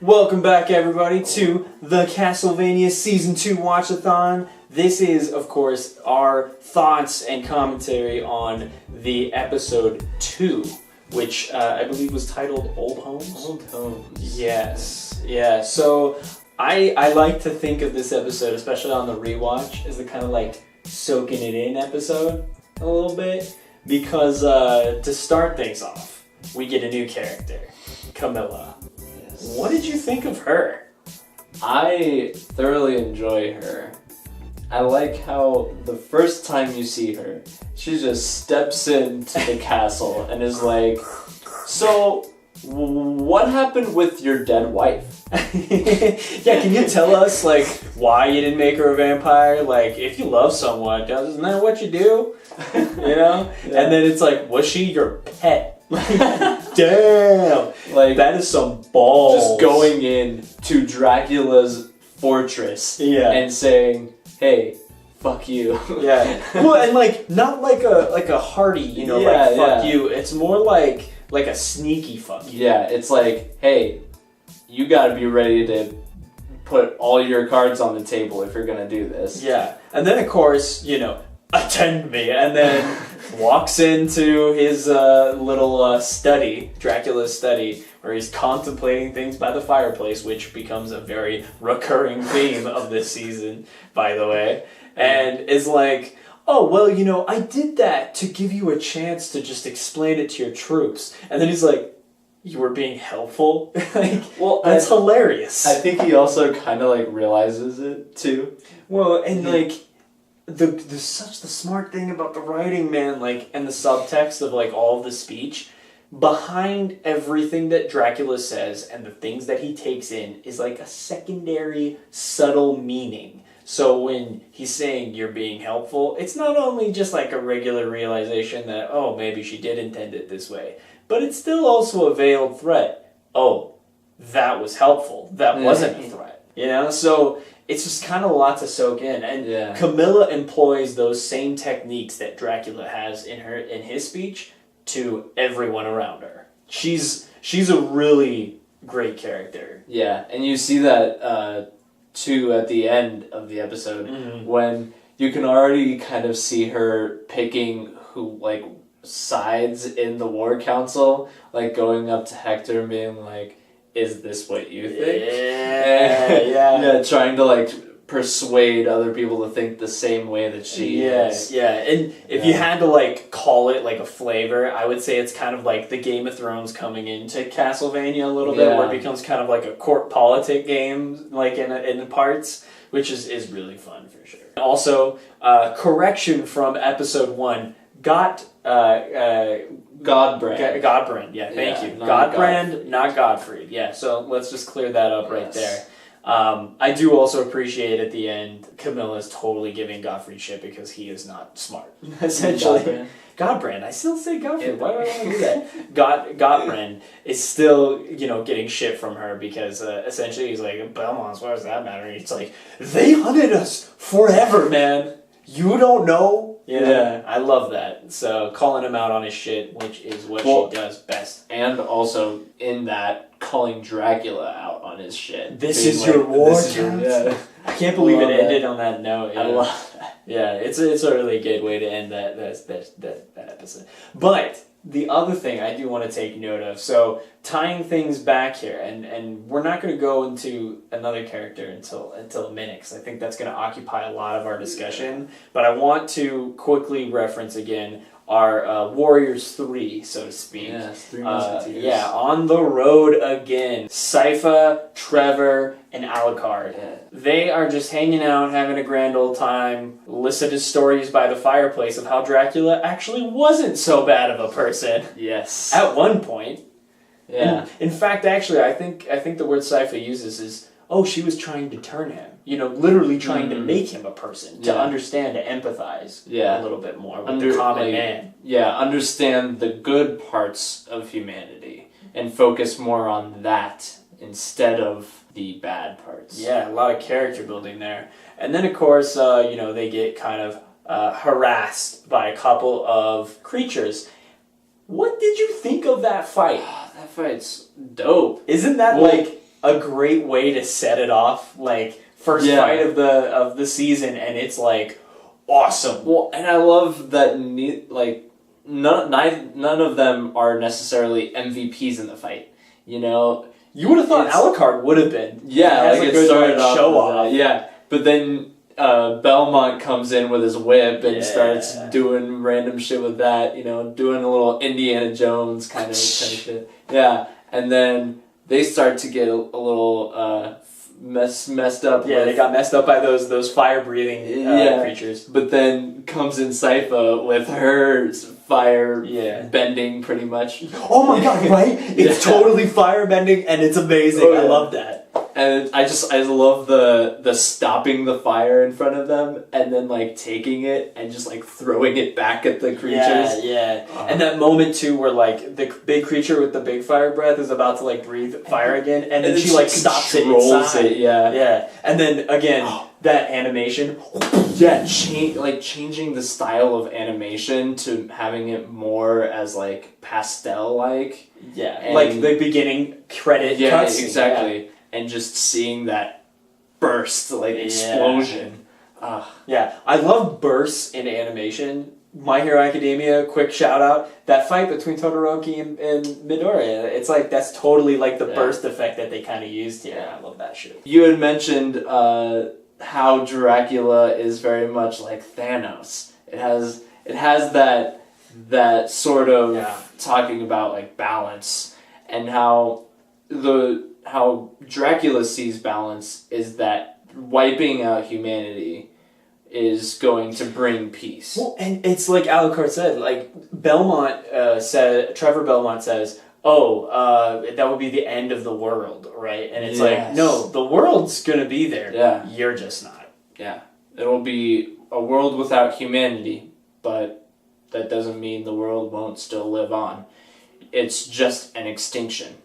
Welcome back, everybody, to the Castlevania Season 2 Watchathon. This is, of course, our thoughts and commentary on the episode 2, which I believe was titled Old Homes? Old Homes. Yes. Yeah, so I like to think of this episode, especially on the rewatch, as the kind of like soaking it in episode a little bit. Because to start things off, we get a new character, Camilla. What did you think of her? I thoroughly enjoy her. I like how the first time you see her, she just steps into the castle and is like, so, what happened with your dead wife? Yeah, can you tell us, like, why you didn't make her a vampire? Like, if you love someone, isn't that what you do? You know? Yeah. And then it's like, was she your pet? Damn! Like, that is some balls. Just going in to Dracula's fortress and saying, hey, fuck you. Yeah. Well, and like, not like a hearty, you know, fuck you. It's more like a sneaky fuck you. Yeah, it's like, hey, you gotta be ready to put all your cards on the table if you're gonna do this. Yeah. And then, of course, you know, attend me, and then walks into his little study, Dracula's study, where he's contemplating things by the fireplace, which becomes a very recurring theme of this season, by the way, and is like, oh, well, you know, I did that to give you a chance to just explain it to your troops. And then he's like, you were being helpful? Like, well, that's hilarious. I think he also kind of, like, realizes it, too. Well, and, like, the smart thing about the writing, man, like, and the subtext of, like, all of the speech, behind everything that Dracula says and the things that he takes in is, like, a secondary, subtle meaning. So when he's saying you're being helpful, it's not only just, like, a regular realization that, oh, maybe she did intend it this way, but it's still also a veiled threat. Oh, that was helpful. That wasn't a threat. You know? So it's just kind of a lot to soak in. And Camilla employs those same techniques that Dracula has in his speech to everyone around her. She's a really great character. Yeah, and you see that too at the end of the episode when you can already kind of see her picking who, like, sides in the war council, like going up to Hector and being like, is this what you think? Yeah, trying to, like, persuade other people to think the same way that she is. Yeah, and if you had to, like, call it, like, a flavor, I would say it's kind of like the Game of Thrones coming into Castlevania a little bit, where it becomes kind of like a court politic game, like, in parts, which is really fun, for sure. Also, correction from episode 1, Godbrand, yeah, thank you. Godbrand, not Godfried. Yeah, so let's just clear that up right there. I do also appreciate at the end, Camilla's totally giving Godfried shit because he is not smart, essentially. Godbrand. I still say Godfried. Why do I want to do that? Godbrand is still, you know, getting shit from her because essentially he's like, Belmonts, why does that matter? And it's like, they hunted us forever, man. You don't know? Yeah, I love that. So, calling him out on his shit, which is what she does best. And also, in that, calling Dracula out on his shit. This is like, your war count? I can't believe it ended on that note. Yeah. I love that. Yeah, it's a really good way to end that episode. But the other thing I do want to take note of, so tying things back here, and we're not going to go into another character until a minute, because I think that's going to occupy a lot of our discussion, but I want to quickly reference again our Warriors 3, so to speak. Yes, 3 Musketeers. Yeah, on the road again. Sypha, Trevor, and Alucard. Yeah. They are just hanging out, having a grand old time, listen to stories by the fireplace of how Dracula actually wasn't so bad of a person. Yes. At one point. Yeah. And in fact, actually, I think the word Sypha uses is, oh, she was trying to turn him. You know, literally trying to make him a person, to understand, to empathize a little bit more with the common man. Yeah, understand the good parts of humanity and focus more on that instead of the bad parts. Yeah, a lot of character building there. And then, of course, you know, they get kind of harassed by a couple of creatures. What did you think of that fight? That fight's dope. Isn't that, like, a great way to set it off. Like, first fight of the season, and it's like awesome. Well, and I love that none of them are necessarily MVPs in the fight. You know, you would have thought Alucard would have been. Yeah, like it started off show off. Yeah, but then Belmont comes in with his whip and starts doing random shit with that. You know, doing a little Indiana Jones kind of shit. Yeah, and then they start to get a little messed up. Yeah, they got messed up by those fire breathing creatures. But then comes in Sypha with her fire bending pretty much. Oh my god, right? It's totally fire bending and it's amazing. I love that. And I love the stopping the fire in front of them and then like taking it and just like throwing it back at the creatures. Yeah. And that moment too where like the big creature with the big fire breath is about to like breathe fire again and then she like stops it inside. Yeah. And then again, that animation. Yeah, changing the style of animation to having it more as like pastel-like. Yeah, like the beginning credit cutscene. Exactly. Yeah. And just seeing that burst, like explosion. Yeah, I love bursts in animation. My Hero Academia, quick shout out, that fight between Todoroki and Midoriya, it's like, that's totally like the burst effect that they kind of used here. Yeah, I love that shit. You had mentioned how Dracula is very much like Thanos. It has that sort of talking about like balance, and how Dracula sees balance is that wiping out humanity is going to bring peace. Well, and it's like Alucard said, like Trevor Belmont says, that would be the end of the world, right? And it's like, no, the world's gonna be there. Yeah. You're just not. Yeah. It'll be a world without humanity, but that doesn't mean the world won't still live on. It's just an extinction.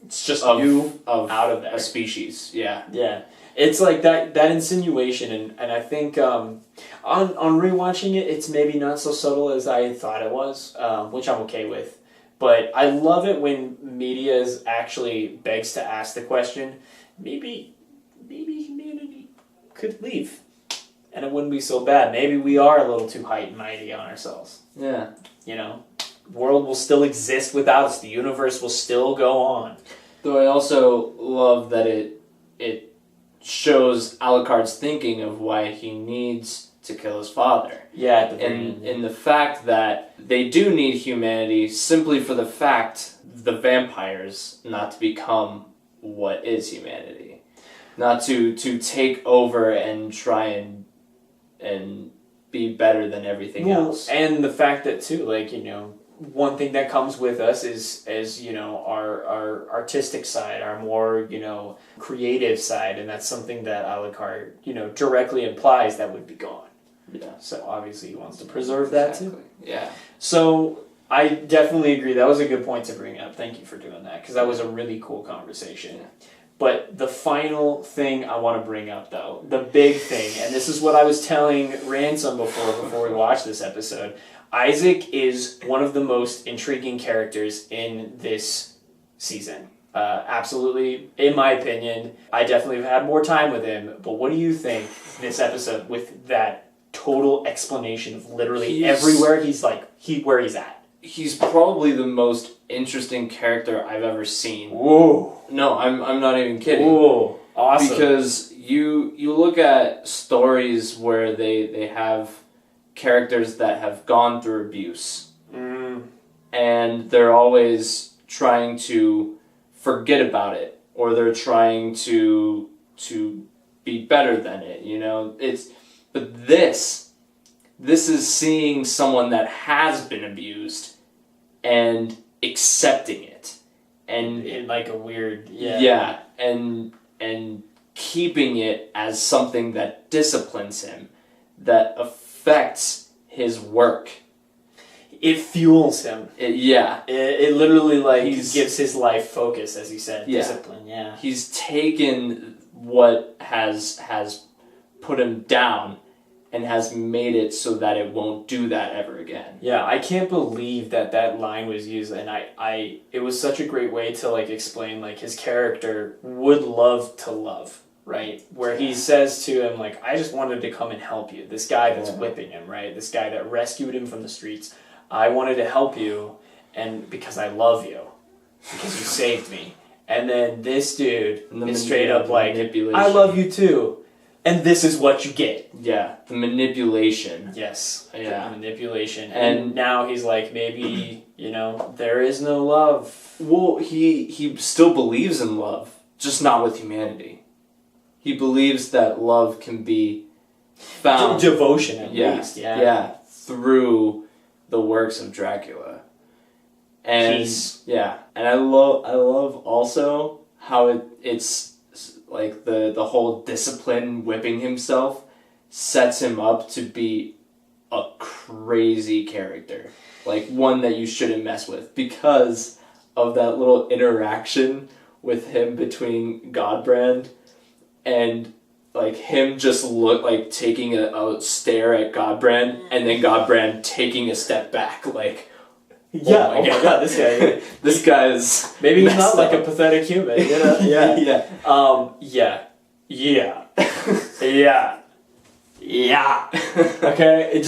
It's just out of there. A species. Yeah. Yeah. It's like that insinuation, and I think on rewatching it, it's maybe not so subtle as I thought it was, which I'm okay with. But I love it when media actually begs to ask the question, maybe humanity could leave, and it wouldn't be so bad. Maybe we are a little too height and mighty on ourselves. Yeah. You know, the world will still exist without us. The universe will still go on. Though I also love that it shows Alucard's thinking of why he needs to kill his father. Yeah, in the fact that they do need humanity simply for the fact the vampires not to become what is humanity, not to take over and try and be better than everything else. And the fact that too, like, you know, one thing that comes with us is you know, our artistic side, our more, you know, creative side, and that's something that Alucard, you know, directly implies that would be gone. Yeah. So obviously he wants to preserve that too. Yeah. So I definitely agree. That was a good point to bring up. Thank you for doing that, because that was a really cool conversation. Yeah. But the final thing I want to bring up, though, the big thing, and this is what I was telling Ransom before we watched this episode, Isaac is one of the most intriguing characters in this season. Absolutely, in my opinion. I definitely have had more time with him, but what do you think this episode with that total explanation of literally everywhere where he's at? He's probably the most interesting character I've ever seen. Whoa. No, I'm not even kidding. Whoa. Awesome. Because you look at stories where they have characters that have gone through abuse. And they're always trying to forget about it, or they're trying to be better than it, you know? But this is seeing someone that has been abused and accepting it, and in like a weird and keeping it as something that disciplines him, that affects his work. It fuels him. It literally like gives his life focus, as he said, discipline. Yeah, he's taken what has put him down and has made it so that it won't do that ever again. Yeah, I can't believe that line was used, and it was such a great way to like explain like his character would love to love, right? Where he says to him like, I just wanted to come and help you. This guy that's whipping him, right? This guy that rescued him from the streets. I wanted to help you, and because I love you, because you saved me. And then this dude is straight up like, I love you too. And this is what you get. Yeah, the manipulation. Yes, yeah, the manipulation. And now he's like, maybe, there is no love. Well, he still believes in love, just not with humanity. He believes that love can be found... Devotion, at least. Yeah, through the works of Dracula. And peace. Yeah, and I love also how it's like the whole discipline whipping himself sets him up to be a crazy character, like one that you shouldn't mess with because of that little interaction with him between Godbrand and like him just taking a stare at Godbrand and then Godbrand taking a step back like. Yeah, oh my god, this guy is maybe he's not like a pathetic human, Yeah. Okay,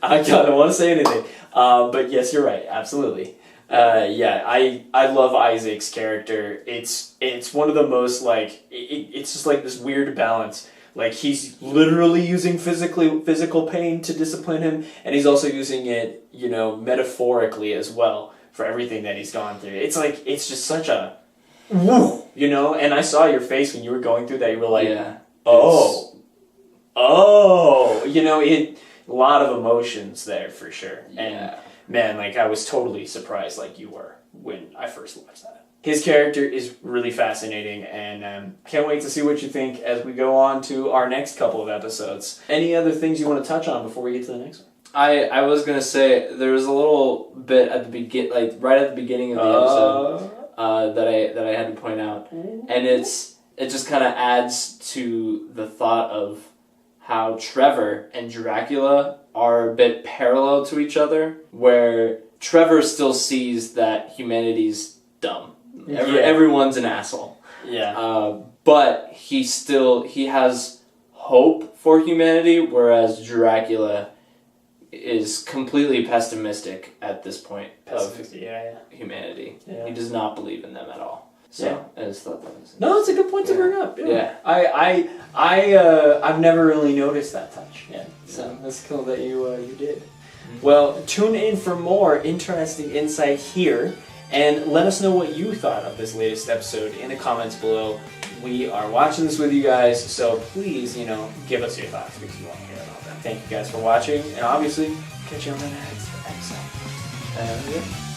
I don't want to say anything. But yes, you're right, absolutely. I love Isaac's character. It's one of the most like it's just like this weird balance. Like he's literally using physical pain to discipline him, and he's also using it, metaphorically as well for everything that he's gone through. It's like it's just such a woo, And I saw your face when you were going through that. You were like, oh, a lot of emotions there for sure. Yeah. And man, like I was totally surprised, like you were when I first watched that. His character is really fascinating, and can't wait to see what you think as we go on to our next couple of episodes. Any other things you want to touch on before we get to the next one? I was gonna say there was a little bit at the right at the beginning of the episode that I had to point out, and it just kind of adds to the thought of how Trevor and Dracula are a bit parallel to each other, where Trevor still sees that humanity's dumb. Everyone's an asshole. Yeah. But he has hope for humanity, whereas Dracula is completely pessimistic at this point of humanity. Yeah. He does not believe in them at all. So I just thought that was no, it's a good point to bring up. Yeah. I've never really noticed that touch. Yeah. So that's cool that you did. Mm-hmm. Well, tune in for more interesting insight here. And let us know what you thought of this latest episode in the comments below. We are watching this with you guys, so please, give us your thoughts because we want to hear about them. Thank you guys for watching, and obviously, catch you on the next episode.